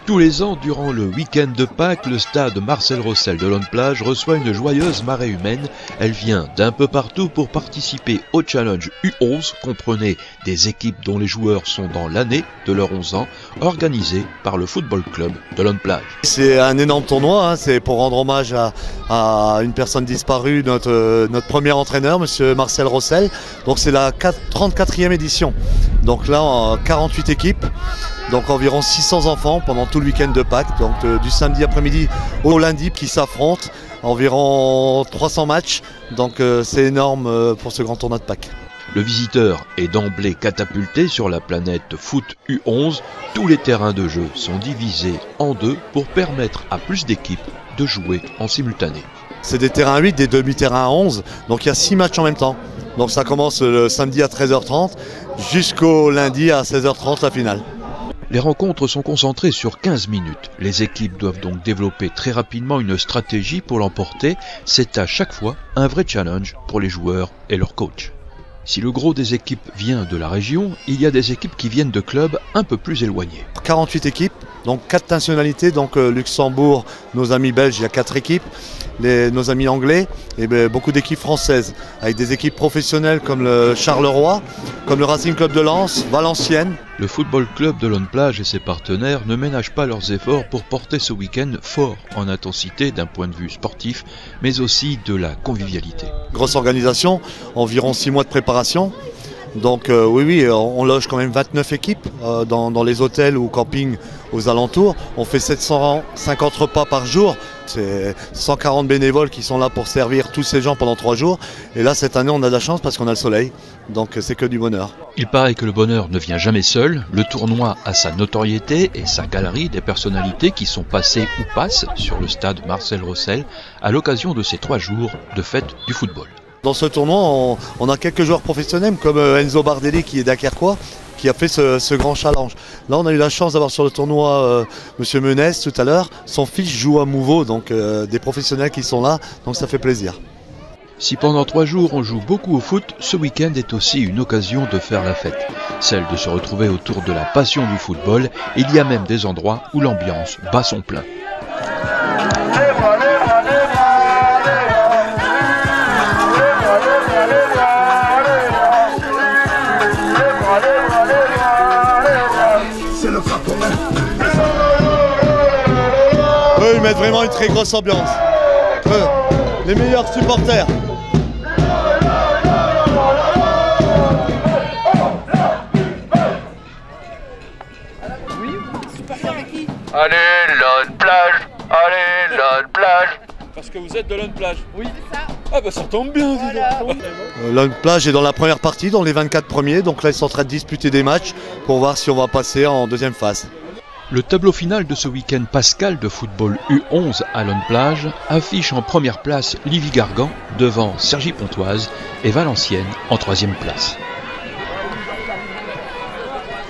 Tous les ans, durant le week-end de Pâques, le stade Marcel Rossel de Lonne-Plage reçoit une joyeuse marée humaine. Elle vient d'un peu partout pour participer au challenge U11, comprenez des équipes dont les joueurs sont dans l'année de leurs 11 ans, organisé par le football club de Lonne-Plage. C'est un énorme tournoi, c'est pour rendre hommage à une personne disparue, notre premier entraîneur, monsieur Marcel Rossel. Donc c'est la 34e édition. Donc là, 48 équipes. Donc environ 600 enfants pendant tout le week-end de Pâques, donc du samedi après-midi au lundi qui s'affrontent, environ 300 matchs, donc c'est énorme pour ce grand tournoi de Pâques. Le visiteur est d'emblée catapulté sur la planète foot U11. Tous les terrains de jeu sont divisés en deux pour permettre à plus d'équipes de jouer en simultané. C'est des terrains à 8, des demi-terrains à 11, donc il y a 6 matchs en même temps. Donc ça commence le samedi à 13h30 jusqu'au lundi à 16h30 la finale. Les rencontres sont concentrées sur 15 minutes. Les équipes doivent donc développer très rapidement une stratégie pour l'emporter. C'est à chaque fois un vrai challenge pour les joueurs et leurs coachs. Si le gros des équipes vient de la région, il y a des équipes qui viennent de clubs un peu plus éloignés. 48 équipes, donc 4 nationalités, donc Luxembourg, nos amis belges, il y a 4 équipes, nos amis anglais et beaucoup d'équipes françaises, avec des équipes professionnelles comme le Charleroi, comme le Racing Club de Lens, Valenciennes. Le football club de Lonne-Plage et ses partenaires ne ménagent pas leurs efforts pour porter ce week-end fort en intensité d'un point de vue sportif, mais aussi de la convivialité. Grosse organisation, environ 6 mois de préparation. Donc oui, on loge quand même 29 équipes dans les hôtels ou campings aux alentours. On fait 750 repas par jour. C'est 140 bénévoles qui sont là pour servir tous ces gens pendant 3 jours. Et là, cette année, on a de la chance parce qu'on a le soleil. Donc c'est que du bonheur. Il paraît que le bonheur ne vient jamais seul. Le tournoi a sa notoriété et sa galerie des personnalités qui sont passées ou passent sur le stade Marcel Rossel à l'occasion de ces 3 jours de fête du football. Dans ce tournoi, on a quelques joueurs professionnels comme Enzo Bardelli qui est d'Aquerquois, qui a fait ce grand challenge. Là, on a eu la chance d'avoir sur le tournoi Monsieur Menès tout à l'heure. Son fils joue à Mouveau, donc des professionnels qui sont là, donc ça fait plaisir. Si pendant 3 jours on joue beaucoup au foot, ce week-end est aussi une occasion de faire la fête. Celle de se retrouver autour de la passion du football. Il y a même des endroits où l'ambiance bat son plein. Eux, ils mettent vraiment une très grosse ambiance. Les meilleurs supporters. Allez, Lonne-Plage, allez, Lonne-Plage. Parce que vous êtes de Lonne-Plage. Oui. C'est ça. Ah bah ça tombe bien, dis donc. Lonne-Plage est dans la première partie, dans les 24 premiers. Donc là, ils sont en train de disputer des matchs pour voir si on va passer en deuxième phase. Le tableau final de ce week-end pascal de football U11 à Lonne-Plage affiche en première place Livy Gargan devant Cergy-Pontoise et Valenciennes en 3e place.